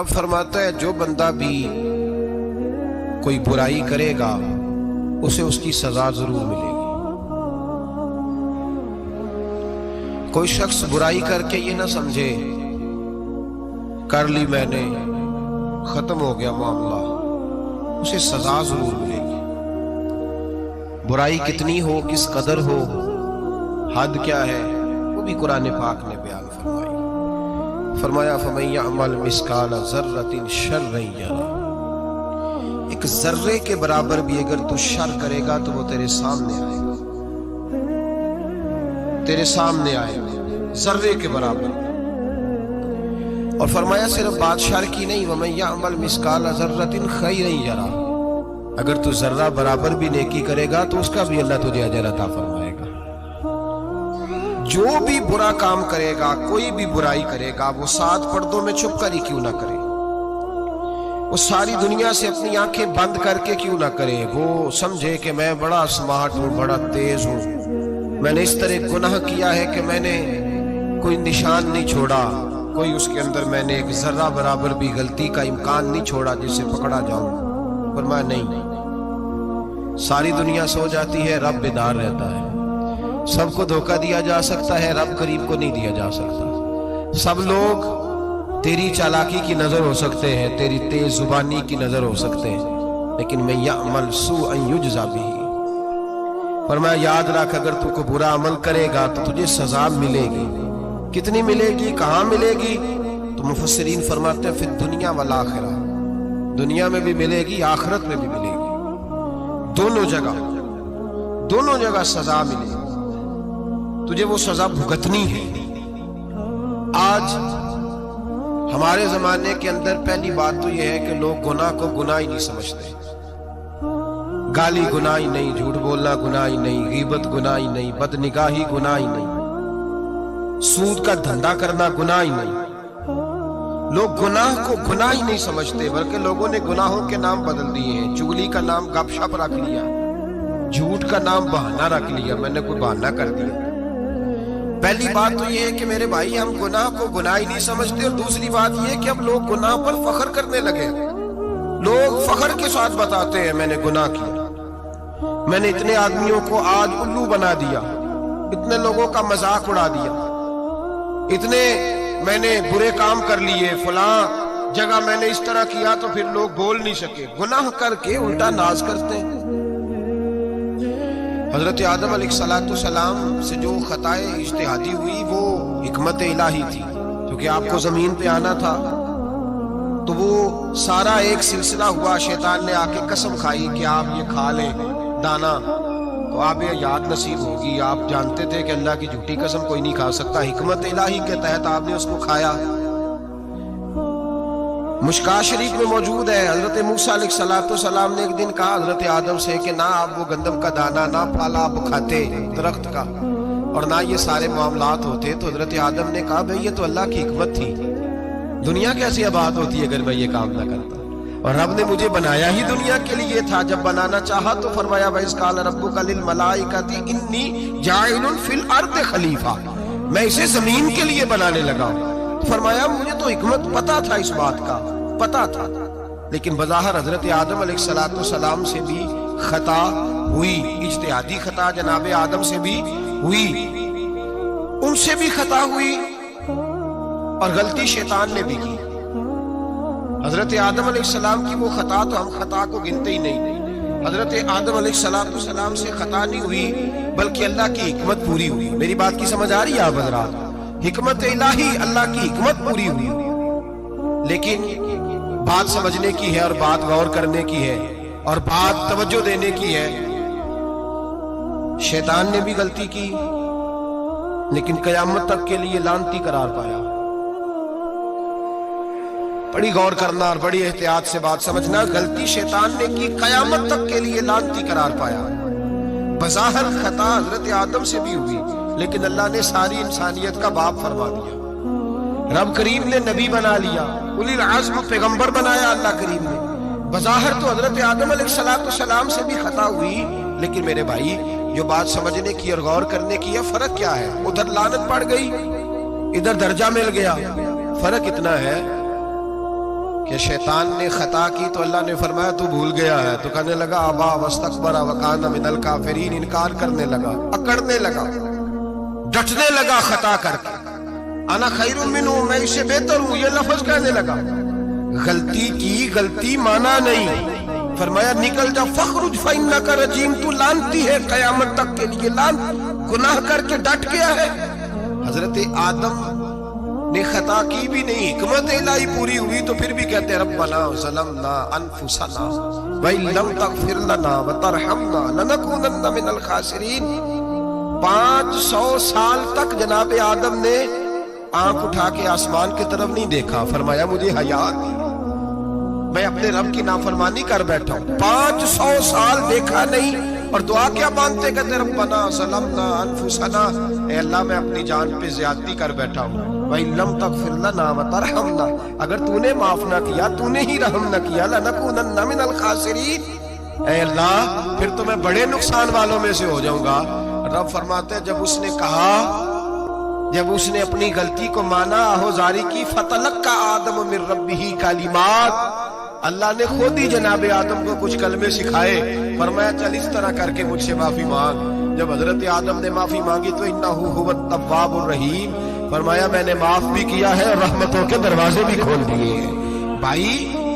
رب فرماتا ہے جو بندہ بھی کوئی برائی کرے گا اسے اس کی سزا ضرور ملے گی۔ کوئی شخص برائی کر کے یہ نہ سمجھے کر لی میں نے ختم ہو گیا معاملہ، اسے سزا ضرور ملے گی۔ برائی کتنی ہو، کس قدر ہو، حد کیا ہے، وہ بھی قرآن پاک نے بیان فرمائی۔ فرمایا فَمَن يَعْمَلْ مِثْقَالَ ذَرَّةٍ شَرًّا يَرَهُ، ایک ذرے کے برابر بھی اگر تو شر کرے گا تو وہ تیرے سامنے آئے گا، تیرے سامنے آئے گا ذرے کے برابر۔ اور فرمایا صرف بات شر کی نہیں، وَمَن يَعْمَلْ مِثْقَالَ ذَرَّةٍ خَيْرًا يَرَهُ، اگر تو ذرہ برابر بھی نیکی کرے گا تو اس کا بھی اللہ تجھے اجر عطا فرمائے گا۔ جو بھی برا کام کرے گا، کوئی بھی برائی کرے گا، وہ 7 پردوں میں چھپ کر ہی کیوں نہ کرے، وہ ساری دنیا سے اپنی آنکھیں بند کر کے کیوں نہ کرے، وہ سمجھے کہ میں بڑا سمارٹ ہوں، بڑا تیز ہوں، میں نے اس طرح گناہ کیا ہے کہ میں نے کوئی نشان نہیں چھوڑا، کوئی اس کے اندر میں نے ایک ذرہ برابر بھی غلطی کا امکان نہیں چھوڑا جس سے پکڑا جاؤں۔ فرمایا نہیں، ساری دنیا سو جاتی ہے، رب بیدار رہتا ہے۔ سب کو دھوکہ دیا جا سکتا ہے، رب قریب کو نہیں دیا جا سکتا۔ سب لوگ تیری چالاکی کی نظر ہو سکتے ہیں، تیری تیز زبانی کی نظر ہو سکتے ہیں، لیکن من یعمل سوءا یجزا بہ، فرمایا یاد رکھ اگر تو کوئی برا عمل کرے گا تو تجھے سزا ملے گی۔ کتنی ملے گی، کہاں ملے گی؟ تو مفسرین فرماتے ہیں فی الدنیا والآخرہ، دنیا میں بھی ملے گی، آخرت میں بھی ملے گی، دونوں جگہ سزا ملے گی، تجھے وہ سزا بھگتنی ہے۔ آج ہمارے زمانے کے اندر پہلی بات تو یہ ہے کہ لوگ گناہ کو گناہ ہی نہیں سمجھتے۔ گالی گناہ ہی نہیں، جھوٹ بولنا گناہ ہی نہیں، غیبت گناہ ہی نہیں، بد نگاہی گناہ ہی نہیں، سود کا دھندا کرنا گناہ ہی نہیں۔ لوگ گناہ کو گناہ ہی نہیں سمجھتے، بلکہ لوگوں نے گناہوں کے نام بدل دیے ہیں۔ چغلی کا نام گپ شپ رکھ لیا، جھوٹ کا نام بہانہ رکھ لیا، میں نے کوئی بہانہ کر دیا۔ پہلی بات تو یہ ہے کہ میرے بھائی ہم گناہ کو گناہ ہی نہیں سمجھتے، اور دوسری بات یہ کہ اب لوگ گناہ پر فخر کرنے لگے۔ لوگ فخر کے ساتھ بتاتے ہیں میں نے گناہ کیا، میں نے اتنے آدمیوں کو آج الو بنا دیا، اتنے لوگوں کا مذاق اڑا دیا، اتنے میں نے برے کام کر لیے، فلاں جگہ میں نے اس طرح کیا تو پھر لوگ بول نہیں سکے۔ گناہ کر کے الٹا ناز کرتے ہیں۔ حضرت آدم علیہ السلام سے جو خطائے اجتہادی ہوئی وہ حکمت الہی تھی، کیونکہ آپ کو زمین پہ آنا تھا، تو وہ سارا ایک سلسلہ ہوا۔ شیطان نے آ کے قسم کھائی کہ آپ یہ کھا لیں دانا تو آپ یہ یاد نصیب ہوگی۔ آپ جانتے تھے کہ اللہ کی جھوٹی قسم کوئی نہیں کھا سکتا، حکمت الہی کے تحت آپ نے اس کو کھایا۔ مشکاہ شریف میں موجود ہے، حضرت موسیٰ علیہ السلام نے ایک دن کہا حضرت آدم سے کہ نہ آپ وہ گندم کا دانہ، نہ پھالا آپ کھاتے درخت کا، اور نہ یہ سارے معاملات ہوتے۔ تو حضرت آدم نے کہا بھئی یہ تو اللہ کی حکمت تھی، دنیا کیسی آباد ہوتی اگر میں یہ کام نہ کرتا، اور رب نے مجھے بنایا ہی دنیا کے لیے تھا۔ جب بنانا چاہا تو فرمایا وَإِذْ قَالَ رَبُّكَ لِلْمَلَائِكَةِ إِنِّي جَاعِلٌ فِي الْأَرْضِ خلیفہ، میں اسے زمین کے لیے بنانے لگا ہوں۔ فرمایا مجھے تو حکمت پتا تھا، اس بات کا پتا تھا، لیکن بظاہر حضرت آدم علیہ السلام سے بھی خطا ہوئی، اجتہادی خطا جناب آدم سے بھی ہوئی، ان سے بھی خطا ہوئی، اور غلطی شیطان نے بھی کی۔ حضرت آدم علیہ السلام کی وہ خطا تو ہم خطا کو گنتے ہی نہیں۔ حضرت آدم علیہ السلام سے خطا نہیں ہوئی بلکہ اللہ کی حکمت پوری ہوئی۔ میری بات کی سمجھ آ رہی ہے آپ حضرات؟ حکمت الہی، اللہ کی حکمت پوری ہوئی، لیکن بات سمجھنے کی ہے، اور بات غور کرنے کی ہے، اور بات توجہ دینے کی ہے۔ شیطان نے بھی غلطی کی لیکن قیامت تک کے لیے لعنتی قرار پایا۔ بڑی غور کرنا اور بڑی احتیاط سے بات سمجھنا، غلطی شیطان نے کی، قیامت تک کے لیے لعنتی قرار پایا۔ بظاہر خطا حضرت آدم سے بھی ہوئی، لیکن اللہ نے ساری انسانیت کا باپ فرما دیا۔ رب کریم نے نبی بنا لیا، اولی العزم پیغمبر بنایا اللہ کریم نے۔ بظاہر تو حضرت آدم علیہ السلام سے بھی خطا ہوئی، لیکن میرے بھائی جو بات سمجھنے کی اور غور کرنے کی ہے، فرق کیا ہے؟ ادھر لعنت پڑ گئی، ادھر درجہ مل گیا۔ فرق اتنا ہے کہ شیطان نے خطا کی تو اللہ نے فرمایا تو بھول گیا ہے، تو کہنے لگا ابا واستکبر وکان من الکافرین، انکار کرنے لگا، اکڑنے لگا، ڈٹنے لگا خطا کر کے، انا خیر منہ، میں اس سے بہتر ہوں، یہ لفظ کہنے لگا۔ غلطی کی، غلطی مانا نہیں، فرمایا نکل جا، فخرج فإنک رجیم، تو لانتی ہے قیامت تک کے لیے، گناہ کر کے ڈٹ گیا ہے۔ حضرت آدم نے خطا کی بھی نہیں، حکمت الہی پوری ہوئی تو پھر بھی کہتے ربنا ظلمنا انفسنا وإن لم تغفر لنا وترحمنا لنکونن من الخاسرین۔ 500 سال تک جناب آدم نے آنکھ اٹھا کے آسمان کی طرف نہیں دیکھا، فرمایا مجھے حیا آتی، میں اپنے رب کی نافرمانی کر بیٹھا ہوں۔ 500 سال دیکھا نہیں، اور دعا کیا مانگتے، کہتے ربنا ظلمنا انفسنا، اے اللہ میں اپنی جان پہ زیادتی کر بیٹھا ہوں، وَإِن لَمْ تَغْفِرْ لَنَا وَتَرْحَمْنَا، اگر تو نے معاف نہ کیا، تو نے ہی رحم نہ کیا، لَنَكُونَنَّ مِنَ الْخَاسِرِينَ، اے اللہ پھر تو میں بڑے نقصان والوں میں سے ہو جاؤں گا۔ رب فرماتے ہیں جب اس نے کہا، جب اس نے اپنی غلطی کو مانا، آہوزاری کی، فَتَلَقَّى آدَمُ مِن رَبِّهِ کَلِمَاتٍ، اللہ نے خود ہی جناب آدم کو کچھ کلمے سکھائے، فرمایا چل اس طرح کر کے مجھ سے معافی مانگ۔ جب حضرت آدم نے معافی مانگی تو انہ هو التواب الرحیم، فرمایا میں نے معاف بھی کیا ہے اور رحمتوں کے دروازے بھی کھول دیے ہیں۔ بھائی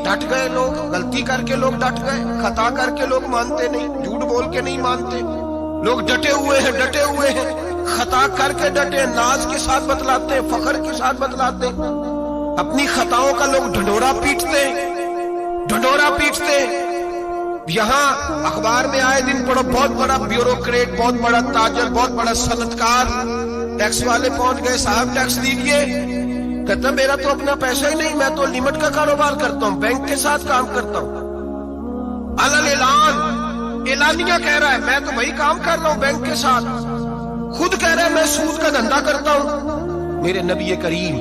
ڈٹ گئے لوگ، غلطی کر کے لوگ ڈٹ گئے، خطا کر کے لوگ مانتے نہیں، جھوٹ بول کے نہیں مانتے، لوگ ڈٹے ہوئے ہیں، ڈٹے ہوئے ہیں، خطا کر کے ڈٹے، ناز کے ساتھ بتلاتے، فخر کے ساتھ بتلاتے، اپنی خطاؤں کا لوگ ڈھنڈورا پیٹتے، ڈھنڈورا پیٹتے۔ یہاں اخبار میں آئے دن پڑھو، بہت بڑا بیوروکریٹ، بہت بڑا تاجر، بہت بڑا صنعتکار، ٹیکس والے پہنچ گئے، صاحب ٹیکس دیجئے، کہتا میرا تو اپنا پیسہ ہی نہیں، میں تو لمٹ کا کاروبار کرتا ہوں، بینک کے ساتھ کام کرتا ہوں، علل اعلان، اعلانیہ کہہ رہا ہے میں تو وہی کام کر رہا ہوں بینک کے ساتھ، خود کہہ رہا ہے میں سود کا دھندا کرتا ہوں۔ میرے نبی کریم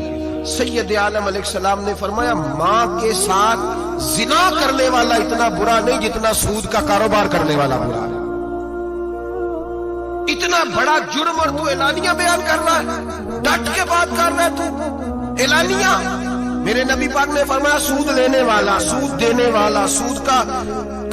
سید عالم علیہ السلام نے فرمایا ماں کے ساتھ زنا کرنے والا اتنا برا نہیں جتنا سود کا کاروبار کرنے والا برا ہے۔ اتنا بڑا جرم اور تو اعلانیہ بیان کر رہا ہے، ڈٹ کے بات کر رہا ہے تو اعلانیہ۔ میرے نبی پاک نے فرمایا سود لینے والا، سود دینے والا، سود کا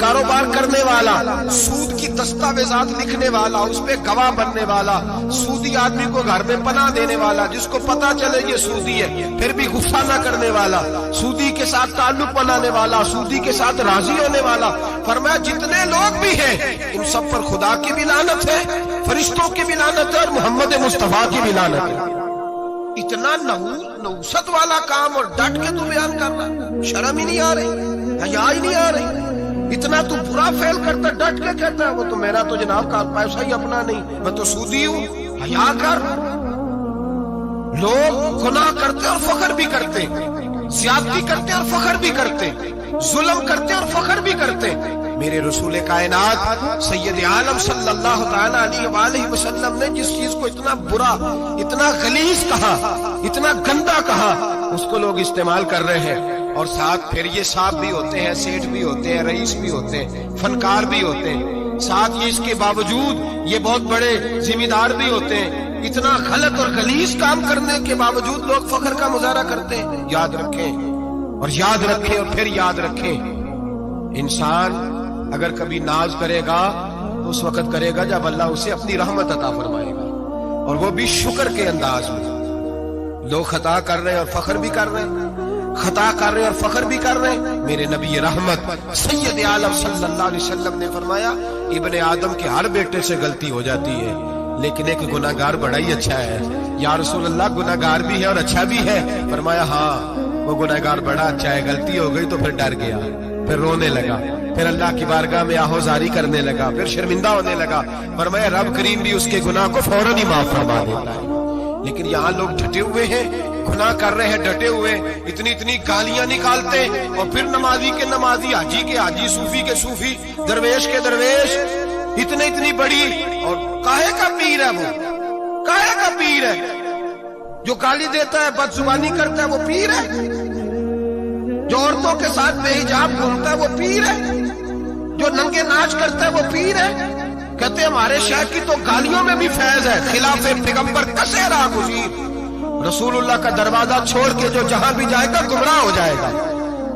کاروبار کرنے والا، سود کی دستاویزات لکھنے والا، اس پہ گواہ بننے والا، سودی آدمی کو گھر میں پناہ دینے والا، جس کو پتا چلے یہ سودی ہے پھر بھی غصہ نہ کرنے والا، سودی کے ساتھ تعلق بنانے والا، سودی کے ساتھ راضی ہونے والا، فرمایا جتنے لوگ بھی ہیں ان سب پر خدا کی بھی لعنت ہے، فرشتوں کی بھی لعنت ہے اور محمد مصطفیٰ کی بھی لعنت ہے۔ اتنا نحوست والا کام اور ڈٹ کے تو بیان کر رہا، شرم ہی نہیں آ رہی، حیا ہی نہیں آ رہی، اتنا تو برا فیل کرتا، ڈٹ کے کہتا ہے وہ تو میرا تو جناب کا پیسہ ہی اپنا نہیں، میں تو سودی ہوں، حیا کر۔ لوگ گناہ کرتے اور فخر بھی کرتے، زیادتی کرتے اور فخر بھی کرتے، ظلم کرتے اور فخر بھی کرتے۔ میرے رسول کائنات سید عالم صلی اللہ تعالی علیہ وآلہ وسلم نے جس چیز کو اتنا برا، اتنا غلیظ کہا، اتنا گندا کہا، اس کو لوگ استعمال کر رہے ہیں، اور ساتھ پھر یہ صاحب بھی ہوتے ہیں، سیٹھ بھی ہوتے ہیں، رئیس بھی ہوتے ہیں، فنکار بھی ہوتے ہیں، ساتھ یہ اس کے باوجود یہ بہت بڑے ذمہ دار بھی ہوتے ہیں۔ اتنا غلط اور غلیظ کام کرنے کے باوجود لوگ فخر کا مظاہرہ کرتے ہیں۔ یاد رکھیں اور یاد رکھیں اور پھر یاد رکھیں، انسان اگر کبھی ناز کرے گا تو اس وقت کرے گا جب اللہ اسے اپنی رحمت عطا فرمائے گا، اور وہ بھی شکر کے انداز میں۔ لوگ خطا کر رہے ہیں اور فخر بھی کر رہے ہیں، خطا کر رہے ہیں اور فخر بھی کر رہے ہیں۔ میرے نبی رحمت سید عالم صلی اللہ علیہ وسلم نے فرمایا ابن آدم کے ہر بیٹے سے غلطی ہو جاتی ہے، لیکن ایک گناہگار بڑا ہی اچھا ہے۔ یا رسول اللہ گناہگار بھی ہے اور اچھا بھی ہے؟ فرمایا ہاں، وہ گناہگار بڑا اچھا ہے، غلطی ہو گئی تو پھر ڈر گیا، پھر رونے لگا، پھر اللہ کی بارگاہ میں آہوزاری کرنے لگا، پھر شرمندہ ہونے لگا۔ فرمایا رب کریم بھی اس کے گناہ کو فوراً ہی معاف فرما دیتا ہے۔ لیکن یہاں لوگ ڈٹے ہوئے ہیں، گناہ کر رہے ہیں، ڈٹے ہوئے، اتنی گالیاں نکالتے، اور پھر نمازی کے نمازی، حاجی کے حاجی، صوفی کے صوفی، درویش کے درویش، اتنی بڑی، اور کاہے کا پیر ہے وہ، کاہے کا پیر ہے؟ جو گالی دیتا ہے، بد زبانی کرتا ہے، وہ پیر ہے؟ جو عورتوں کے ساتھ بے حجاب گھومتا ہے وہ پیر ہے؟ جو ننگے ناچ کرتا ہے وہ پیر ہے؟ کہتے ہیں ہمارے شیخ کی تو گالیوں میں بھی فیض ہے، خلاف پیغمبر کسے راہ گزیر، رسول اللہ کا دروازہ چھوڑ کے جو جہاں بھی جائے گا گمراہ ہو جائے گا۔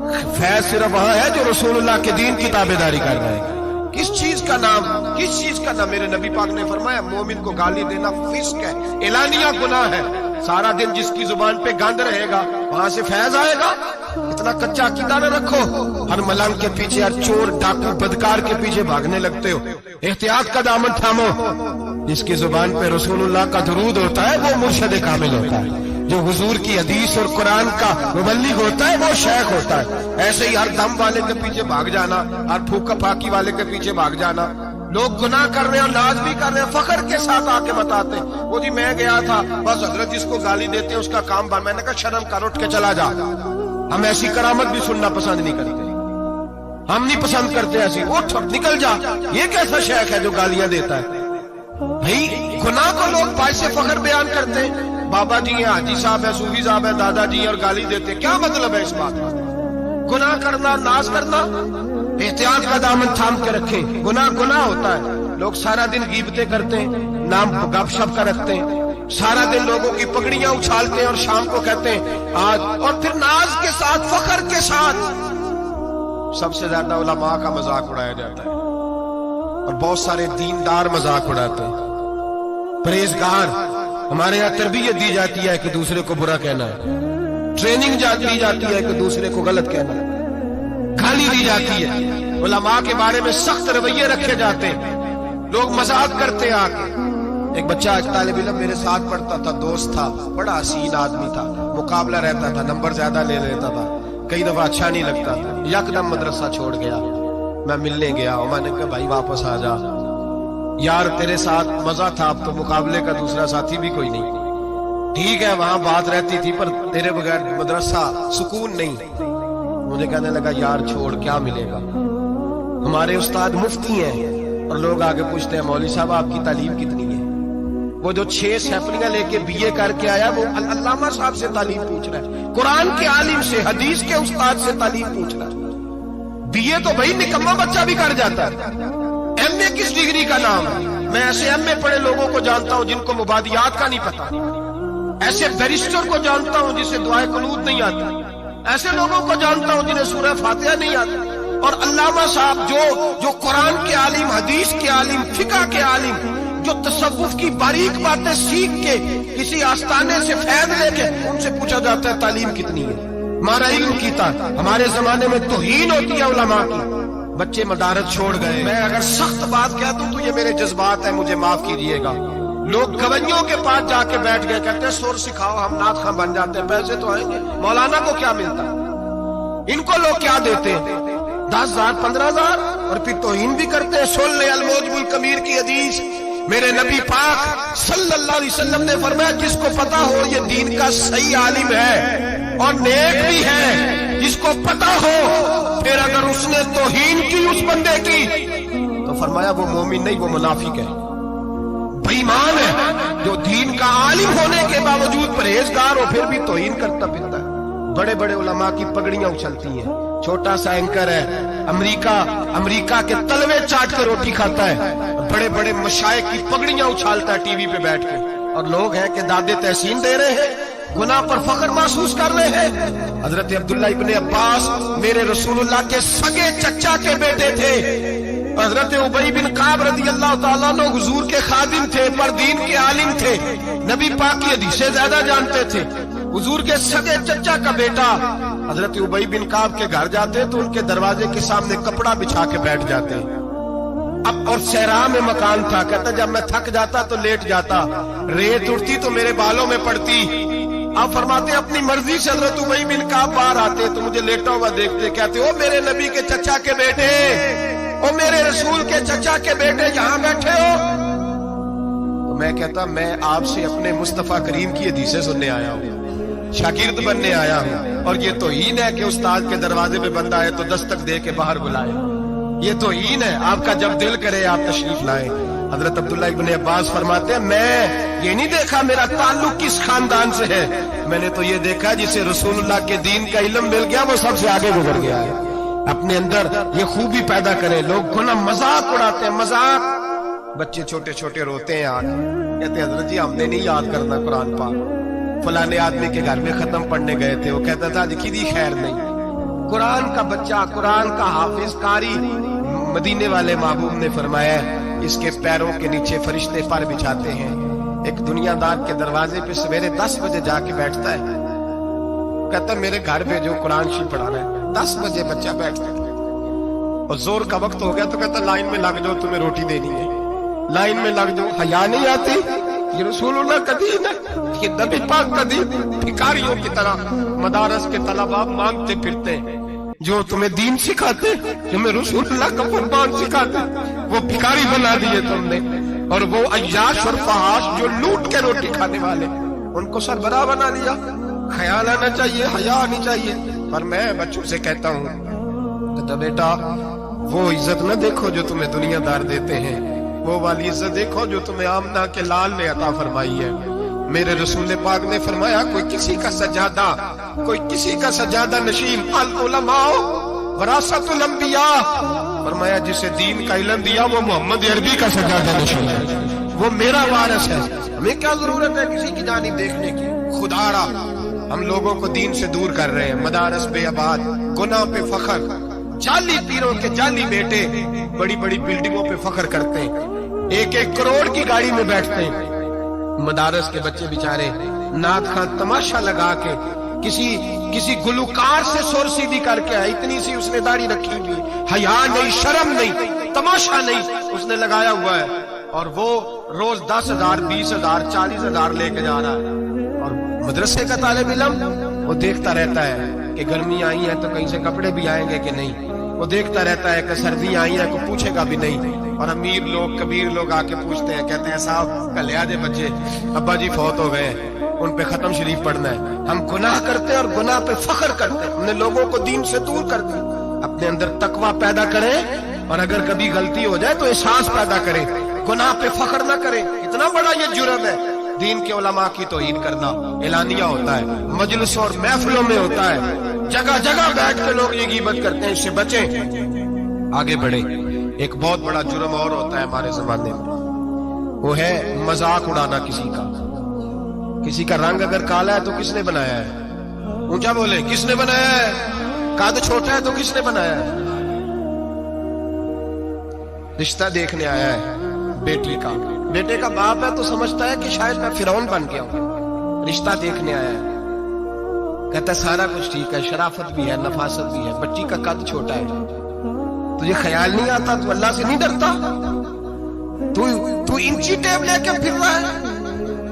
फैज सिर्फ वहां है जो रसूलुल्लाह के दीन की ताबेदारी कर रहे हैं। किस चीज का नाम मेरे नबी पाक ने फरमाया मोमिन को गाली देना फिस्क है, एलानिया गुनाह है। सारा दिन जिसकी जुबान पे गंद रहेगा वहां से फैज आएगा? इतना कच्चा अकीदा न रखो। हर मलंग के पीछे, हर चोर डाकू बदकार के पीछे भागने लगते हो। एहतियात का दामन थामो। जिसकी जुबान पे रसूलुल्लाह का दुरूद होता है वो मुर्शद कामिल होता है। जो हुजूर की हदीस और कुरान का मुबल्लिग होता है वो शेख होता है। ऐसे ही हर दम वाले के पीछे भाग जाना, हर फूका फाकी वाले के पीछे भाग जाना। लोग गुनाह कर रहे हैं, नाज भी कर रहे हैं, फखर के साथ आके बताते वो जी मैं गया था, बस हजरत जिसको गाली देते हैं उसका काम बन। मैंने कहा शर्म कर, उठ के चला जा। हम ऐसी करामत भी सुनना पसंद नहीं करते, हम नहीं पसंद करते ऐसी। उठ निकल जा। ये कैसा शेख है जो गालियां देता है? भाई गुनाह को लोग बाइसे फखर बयान करते हैं। बाबा जी हैं, हाजी साहब है, सूफी साहब है, दादाजी और गाली देते। क्या मतलब है इस बात का? गुनाह करना, नाज करना, एहतियात का दामन थाम के रखें। गुनाह होता है। लोग सारा दिन गीबतें करते हैं, नाम गपशप का रखते हैं, सारा दिन लोगों की पगड़ियां उछालते हैं और शाम को कहते हैं आज, और फिर नाज के साथ, फखर के साथ सबसे ज्यादा उलमा का मजाक उड़ाया जाता है और बहुत सारे दीनदार मजाक उड़ाते हैं। परहेजगार, हमारे यहाँ तरबियत दी जाती है कि दूसरे को बुरा कहना है, ट्रेनिंग दी जाती है कि दूसरे को गलत कहना है, गाली दी जाती है, उलमा के बारे में सख्त रवैये रखे जाते हैं, लोग मजाक करते हैं आके। एक बच्चा तालिब इल्म मेरे साथ पढ़ता था, दोस्त था, बड़ा हसीन आदमी था, मुकाबला रहता था, नंबर ज्यादा ले लेता था, कई दफा अच्छा नहीं लगता था। यकदम मदरसा छोड़ गया, मैं मिलने गया और मैंने कहा भाई वापस आ जा यार, तेरे साथ मजा था, अब तो मुकाबले का दूसरा साथी भी कोई नहीं। ठीक है वहां बात रहती थी पर तेरे बगैर मदरसा सुकून नहीं। मुझे कहने लगा यार छोड़, क्या मिलेगा? हमारे उस्ताद मुफ्ती हैं और लोग आगे पूछते हैं मौलवी साहब आपकी तालीम कितनी है? वो जो 6 सैफलियां लेके बीए करके आया वो अल्लामा साहब से तालीम पूछ रहा है, कुरान के आलिम से, हदीस के उस्ताद से तालीम पूछ रहा है। बीए तो भाई निकम्मा बच्चा भी कर जाता है, एमए किस डिग्री का नाम है? मैं ऐसे एमए पढ़े लोगों को जानता हूं जिनको मुबादियात का नहीं पता, ऐसे बैरिस्टर को जानता हूं जिसे दुआए कुनूत नहीं आती, ऐसे लोगों को जानता हूं जिन्हें सूरह फातिहा नहीं आती। और अल्लामा साहब जो कुरान के आलिम, हदीस के आलिम, फिका के आलिम, जो तसव्वुफ की बारीक बातें सीख के किसी आस्थाने से फैद लेके उनसे पूछा जाता है तालीम कितनी है? हमारा इल्म कीता। हमारे जमाने में तौहीन होती है उलमा की, बच्चे मदारत छोड़ गए। मैं अगर सख्त बात कह दूं तो ये मेरे जज्बात है, मुझे माफ कीजिएगा। लोग गवैयों के पास जाके बैठ गए, कहते हैं सुर सिखाओ, हम नात खां बन जाते हैं, पैसे तो आएंगे। मौलाना को क्या मिलता है? इनको लोग क्या देते हैं? 10,000 15,000 और फिर तौहीन भी करते हैं। सुन ले अल-मौजमुल कबीर की हदीस, मेरे नबी पाक सल्लल्लाहु अलैहि वसल्लम ने फरमाया जिसको पता हो ये दीन का सही आलिम है और नेक भी है, जिसको पता हो, फिर अगर उसने तौहीन की उस बंदे की तो फरमाया वो मोमिन नहीं, वो मुनाफिक है, बेईमान है। जो दीन का आलिम होने के बावजूद परहेजगार हो फिर भी तौहीन करता फिरता है। बड़े बड़े उलमा की पगड़ियां उछलती हैं, छोटा सा एंकर है, अमेरिका के तलवे चाट के रोटी खाता है, बड़े बड़े मशाइख की पगड़ियां उछालता है टीवी पे बैठ के, और लोग हैं कि दादे तहसीन दे रहे हैं, गुनाह पर फख्र महसूस कर रहे हैं। हजरत अब्दुल्ला इब्ने अब्बास मेरे रसूलुल्लाह के सगे चचा के बेटे थे। हजरत उबई बिन काब रदियल्लाहु ताला अन्हु हुजूर के खादिम थे, पर दीन के आलिम थे, नबी पाक की हदीसें ज्यादा जानते थे। हुजूर के सगे चचा का बेटा हजरत उबई बिन काब के घर जाते तो उनके दरवाजे के सामने कपड़ा बिछा के बैठ जाते। अब और सहरा में मकान था, कहता जब मैं थक जाता तो लेट जाता, रेत उड़ती तो मेरे बालों में पड़ती। आप फरमाते अपनी मर्जी से हजरत उबई बिन काब बाहर आते तो मुझे लेटा हुआ देखते, कहते ओ मेरे नबी के चचा के बेटे, ओ मेरे रसूल के चचा के बेटे यहाँ बैठे हो। तो मैं कहता मैं आपसे अपने मुस्तफा करीम की हदीसें सुनने आया हूँ, शागिर्द बनने आया हूँ, और ये तो हीन है कि उस्ताद के दरवाजे पे बंदा है तो दस्तक दे के बाहर बुलाए। ये तो हीन है, आपका जब दिल करे आप तशरीफ लाए। हजरत अब्दुल्ला इब्ने अब्बास फरमाते हैं मैं ये नहीं देखा मेरा ताल्लुक किस खानदान से है, मैंने तो ये देखा जिसे रसूलुल्लाह के दीन का इल्म मिल गया वो सबसे आगे गुजर गया है। अपने अंदर ये खूबी पैदा करें। लोग गुना मजाक उड़ाते हैं, मजाक। बच्चे छोटे छोटे रोते हैं आगे, कहते हैं हजरत जी हमने नहीं याद करना कुरान पाक, फलाने आदमी के घर में खत्म पढ़ने गए थे, वो कहता था लिखी दी खैर नहीं, कुरान का बच्चा, कुरान का हाफिज कारी। मदीने वाले महबूब ने फरमाया इसके पैरों के नीचे फरिश्ते पर बिछाते हैं। एक दुनियादार के दरवाजे पे सवेरे 10 बजे जाके बैठता है, कहता मेरे घर पे जो कुरान शरीफ पढ़ाना है। 10 बजे बच्चा बैठता है और जोर का वक्त हो गया तो कहता लाइन में लग जाओ, तुम्हें रोटी देनी है, लाइन में लग जाओ। हया नहीं आती? ये रसूलुल्लाह कदीम है, ये नबी पाक कदीम। भिखारियों की तरह मदारस के तलबा मांगते फिरते हैं, जो तुम्हें दीन सिखाते, तुम्हें रसूलुल्लाह का फरमान सिखाते, वो भिखारी बना दिए तुमने। और वो अय्याश और फहाश जो लूट के रोटी खाने वाले, उनको सरबराह बना लिया। ख्याल आना चाहिए, हया आनी चाहिए। पर मैं बच्चों से कहता हूँ तो बेटा वो इज्जत न देखो जो तुम्हें दुनियादार देते हैं, वो वाली इज्जत देखो जो तुम्हें आमना के लाल ने अता फरमाई है। मेरे रसूल पाक ने फरमाया कोई किसी का सजादा, कोई किसी का सजादा नशीन, अल उलमाओ वरासतुल अंबिया। फरमाया जिसे दीन का इल्म दिया वो मोहम्मद अरबी का सजादा नशीन है, वो मेरा वारिस है। हमें क्या जरूरत है किसी की जानी देखने की? खुदारा हम लोगों को दीन से दूर कर रहे हैं। मदारस पे आबाद, गुनाह पे फखर, जाली पीरों के जाली बेटे बड़ी बड़ी बिल्डिंगों पे फखर करते हैं, 1-1 करोड़ की गाड़ी में बैठते हैं। मदारस के बच्चे बेचारे नात खान तमाशा लगा के किसी गुलूकार से सुर सीधी करके आए, इतनी सी उसने दाढ़ी रखी हुई, हया नहीं, शर्म नहीं, तमाशा नहीं उसने लगाया हुआ है। और वो रोज 10,000, 20,000, 40,000 लेके जा रहा है। और मदरसे का तालिब इल्म वो देखता रहता है कि गर्मी आई है तो कहीं से कपड़े भी आएंगे कि नहीं, वो देखता रहता है कि सर्दी आई है, को पूछेगा भी नहीं। और अमीर लोग, कबीर लोग आके पूछते हैं, कहते हैं साहब कल आधे बच्चे अब्बा जी फौत हो गए, उन पे खत्म शरीफ पढ़ना है। हम गुनाह करते हैं और गुनाह पे फख्र करते हैं, हमने लोगों को दीन से दूर कर दिया। अपने अंदर तकवा पैदा करें और अगर कभी गलती हो जाए तो एहसास पैदा करें, गुनाह पे फख्र ना करें। इतना बड़ा ये जुर्म है। दीन के उलमा की तौहीन करना एलानिया होता है, मजलिस और महफिलों में होता है, जगह जगह बैठ के लोग ये गीबत करते हैं, इससे बचें, आगे बढ़े। एक बहुत बड़ा जुर्म और होता है हमारे जमाने में, वो है मजाक उड़ाना किसी का। किसी का रंग अगर काला है तो किसने बनाया है? ऊंचा बोले, किसने बनाया है? कद छोटा है तो किसने बनाया है? रिश्ता देखने आया है बेटी का, बेटे का बाप है तो समझता है कि शायद मैं फिरौन बन गया हूं। रिश्ता देखने आया है, कहता सारा कुछ ठीक है, शराफत भी है, नफासत भी है, बच्ची का कद छोटा है। तुझे ख्याल नहीं आता? तू अल्लाह से नहीं डरता? तू इंची टेप लेके फिर रहा है?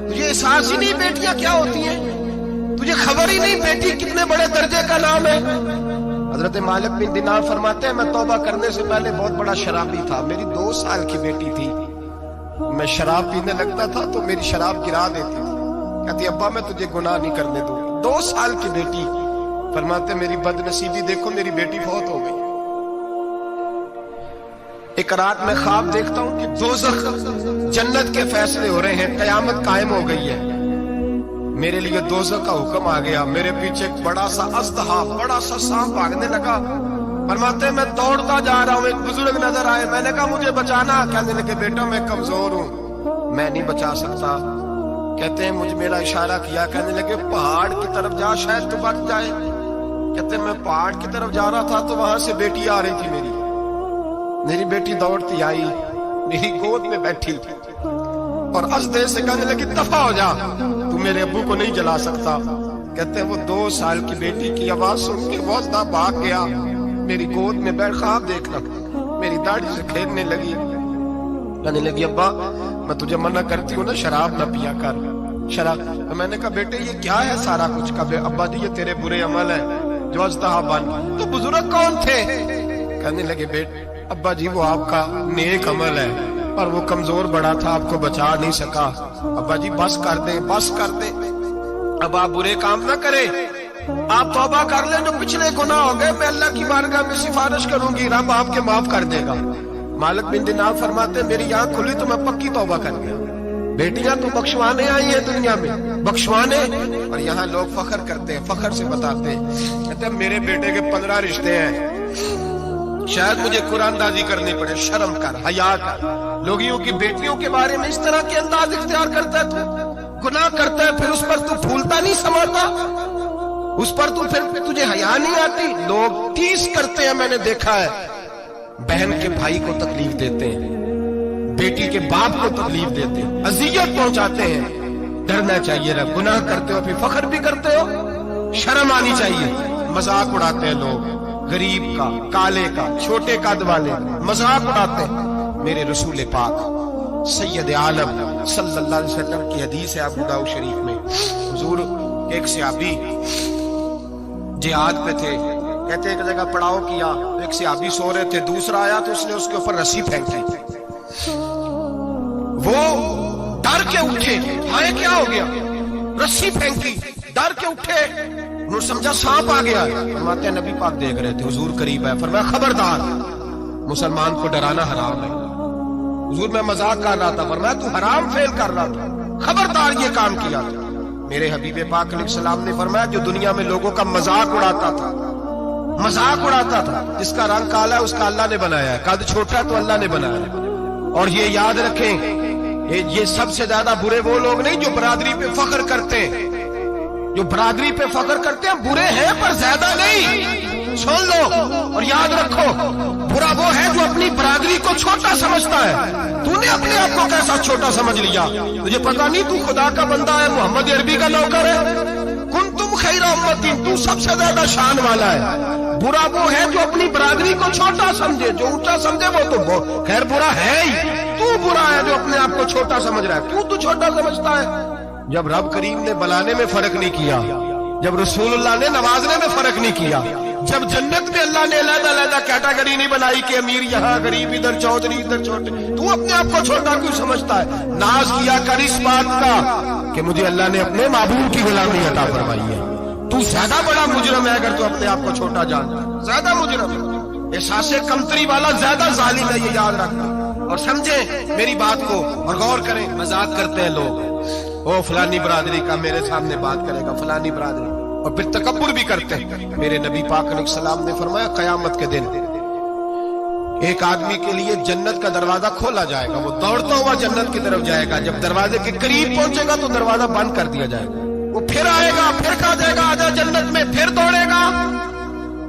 तुझे एहसास ही नहीं बेटियां क्या होती हैं? तुझे खबर ही नहीं बेटी कितने बड़े दर्जे का नाम है? हजरत मालिक बिन दिनार फरमाते हैं मैं तौबा करने से पहले बहुत बड़ा शराबी था। मेरी 2 साल की बेटी थी, मैं शराब पीने लगता था तो मेरी शराब गिरा देती थी। कहती अब्बा मैं तुझे गुनाह नहीं करने दूंगी। 2 साल की बेटी। फरमाते मेरी बदनसीबी देखो, मेरी बेटी फौत हो गई। एक रात में ख्वाब देखता हूं कि दोज़ख, जन्नत के फैसले हो रहे हैं, कयामत कायम हो गई है। मेरे लिए दोज़ख का हुक्म आ गया। मेरे पीछे एक बड़ा सा अज़दहा, बड़ा सा सांप भागने लगा। फरमाते मैं दौड़ता जा रहा हूं, एक बुजुर्ग नजर आए, मैंने कहा मुझे बचाना। कहने लगे बेटा मैं कमजोर हूं, मैं नहीं बचा सकता। कहते हैं मुझे मेरा इशारा किया, कहने लगे पहाड़ की तरफ जा, शायद तू बच जाए। कहते मैं पहाड़ की तरफ जा रहा था तो वहां से बेटी आ रही थी। मेरी बेटी दौड़ती आई, मेरी गोद में बैठी और अज़दे से कहने लगी दफा हो जा, तू मेरे अब्बू को नहीं जला सकता। कहते हैं वो 2 साल की बेटी की आवाज सुन के बहुत ना भाग गया, मेरी गोद में बैठ ख्वाब देखना, मेरी दाढ़ी से खेलने लगी। कहने लगी अब्बा मैं तुझे मना करती हूँ ना, शराब ना पिया कर, शराब। तो मैंने कहा बेटे ये क्या है सारा कुछ? कहा अब्बा जी ये तेरे बुरे अमल है जो अज़दहा बन। तो बुजुर्ग कौन थे? कहने लगे बेटे अब्बा जी वो आपका नेक अमल है, पर वो कमजोर बड़ा था, आपको बचा नहीं सका। अब्बा जी बस कर दे, बस कर दे, अब आप बुरे काम ना करें, आप तौबा कर ले, जो पिछले गुनाह हो गए मैं अल्लाह की बारगाह में सिफारिश करूंगी, रब आपके माफ कर देगा। मालिक बिन दिनार फरमाते मेरी आंख खुली तो मैं पक्की तौबा कर गया। बेटियां तो बख्शवाने आई है दुनिया में, बख्शवाने। और यहाँ लोग फख्र करते हैं, फख्र से बताते हैं, कहते मेरे बेटे के 15 रिश्ते हैं, शायद मुझे कुरानदाजी करनी पड़े। शर्म कर, हया कर। लोगियों की बेटियों के बारे में इस तरह के अंदाज इख्तियार करता है, तू गुनाह करता है, फिर उस पर तू फूलता नहीं समाता। उस पर तू फिर तुझे हया नहीं आती। लोग टीस करते हैं, मैंने देखा है, बहन के भाई को तकलीफ देते हैं, बेटी के बाप को तकलीफ देते हैं, अजियत पहुंचाते हैं। डरना चाहिए, रब गुनाह करते हो फिर फख्र भी करते हो, शर्म आनी चाहिए। मजाक उड़ाते हैं लोग, गरीब का, काले का, छोटे कद वाले मजाक उड़ाते हैं। मेरे रसूल पाक सैयद आलम सल्लल्लाहु अलैहि वसल्लम की हदीस है अबू दाऊद शरीफ में, हुजूर एक सहाबी जिहाद पे थे, कहते एक जगह पड़ाव किया, एक सहाबी सो रहे थे, दूसरा आया तो उसने उसके ऊपर रस्सी फेंकी। वो डर के उठे, हाय क्या हो गया, रस्सी फेंकी, डर के उठे, उन्होंने समझा सांप आ गया। फरमाते नबी पाक देख रहे थे, हुजूर करीब है, फरमाया खबरदार, मुसलमान को डराना हराम है। हुजूर मैं मजाक कर रहा था, फरमाया तू हराम फेल कर रहा था, खबरदार ये काम किया था। मेरे हबीब पाक अलैहिस्सलाम ने फरमाया जो दुनिया में लोगों का मजाक उड़ाता था, मजाक उड़ाता था, जिसका रंग काला है उसका अल्लाह ने बनाया है, कद छोटा है तो अल्लाह ने बनाया है। और ये याद रखें, ये सबसे ज्यादा बुरे वो लोग नहीं जो बरादरी पे फख्र करते हैं, जो बरादरी पे फख्र करते हैं बुरे हैं पर ज्यादा नहीं। सुन लो और याद रखो, बुरा वो है जो अपनी बरादरी को छोटा समझता है। तूने अपने आप को कैसा छोटा समझ लिया, तुझे पता नहीं तू खुदा का बंदा है, मोहम्मद अरबी का नौकर है। कुंतुम खैरा उम्मतिन, तू सबसे ज्यादा शान वाला है। बुरा वो है जो अपनी बरादरी को छोटा समझे, जो ऊंचा समझे वो तो खैर बुरा है ही। तू बुरा है जो अपने आप को छोटा समझ रहा है, क्यों तू छोटा समझता है? जब रब करीम ने बुलाने में फर्क नहीं किया, जब रसूलुल्लाह ने नवाजने में फर्क नहीं किया, जब जन्नत में अल्लाह ने अलग-अलग कैटेगरी नहीं बनाई कि अमीर यहाँ, गरीब इधर, चौधरी इधर, छोटे, तू अपने आप को छोटा क्यों समझता है? नाज किया कर इस बात का कि मुझे अल्लाह ने अपने महबूब की गुलामी अता फरमाई है। तू ज्यादा बड़ा मुजरम है अगर तू अपने आप को छोटा जानता है, ज्यादा मुजरम है, एहसासे कमतरी वाला ज्यादा जालिम है, ये याद रखना और समझे मेरी बात को और गौर करें। मजाक करते हैं लोग, ओ फलानी बरादरी का मेरे सामने बात करेगा, फलानी बरादरी, और फिर तकब्बुर भी करते हैं। मेरे नबी पाक अलैहिस्सलाम ने फरमाया कयामत के दिन एक आदमी के लिए जन्नत का दरवाजा खोला जाएगा, वो दौड़ता हुआ जन्नत की तरफ जाएगा, जब दरवाजे के करीब पहुंचेगा तो दरवाजा बंद कर दिया जाएगा। वो फिर आएगा, फिर कहा जाएगा आजा जन्नत में, फिर दौड़ेगा,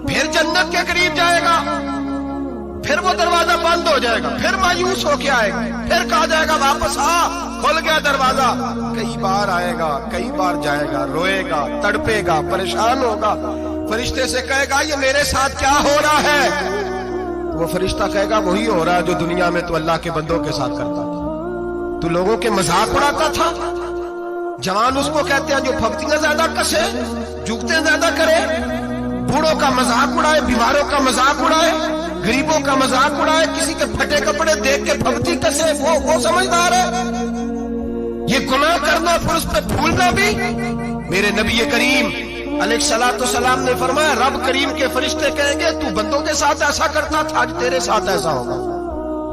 फिर जन्नत के करीब जाएगा, फिर वो दरवाजा बंद हो जाएगा, फिर मायूस होके आएगा, फिर कहा जाएगा वापस आ, खुल गया दरवाजा। कई बार आएगा, कई बार जाएगा, रोएगा, तड़पेगा, परेशान होगा, फरिश्ते से कहेगा ये मेरे साथ क्या हो रहा है? वो फरिश्ता कहेगा वही हो रहा है जो दुनिया में तो अल्लाह के बंदों के साथ करता था, तू लोगों के मजाक उड़ाता था। जवान उसको कहते हैं जो फब्तियां ज्यादा कसे, जुगते ज्यादा करे, बूढ़ों का मजाक उड़ाए, बीमारों का मजाक उड़ाए, गरीबों का मजाक उड़ाए, किसी के फटे कपड़े देख के फब्ती कसे, वो समझदार है। ये गुनाह करना फिर उस पर भूलना भी। मेरे नबी करीम अलैहिस्सलाम ने फरमाया रब करीम के फरिश्ते कहेंगे तू बंदों के साथ ऐसा करता था, आज तेरे साथ ऐसा होगा।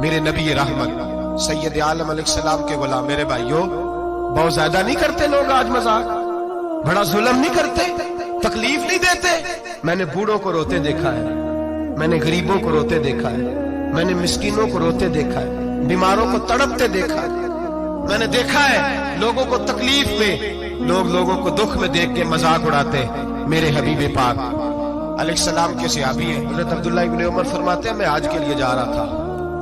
मेरे नबी रहमत सैयद आलम अलैहिस्सलाम के गुलाम, मेरे भाइयों बहुत ज्यादा नहीं करते लोग आज मजाक, बड़ा जुल्म नहीं करते, तकलीफ नहीं देते। मैंने बूढ़ों को रोते देखा है, मैंने गरीबों को रोते देखा है, मैंने मिस्कीनों को रोते देखा है, बीमारों को तड़पते देखा है, मैंने देखा है लोगों को तकलीफ में, लोगों को दुख में देख के मजाक उड़ाते। मेरे हबीब पाक अलैहिस्सलाम के सहाबी हैं हज़रत अब्दुल्लाह इब्न उमर फरमाते हैं मैं हज के लिए जा रहा था,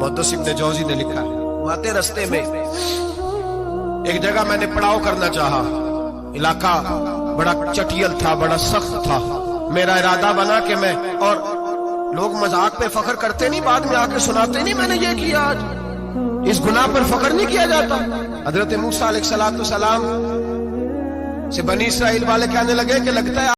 मुहद्दिस इब्न जौजी ने लिखा है, आते रस्ते में एक जगह मैंने पड़ाव करना चाहा, इलाका बड़ा चटियल था, बड़ा सख्त था। मेरा इरादा बना कि मैं, और लोग मजाक पे फख्र करते नहीं, बाद में आके सुनाते नहीं मैंने ये किया, आज इस गुनाह पर फख्र नहीं किया जाता। हजरत मूसा अलैहिस्सलाम से बनी इसराइल वाले कहने लगे कि लगता है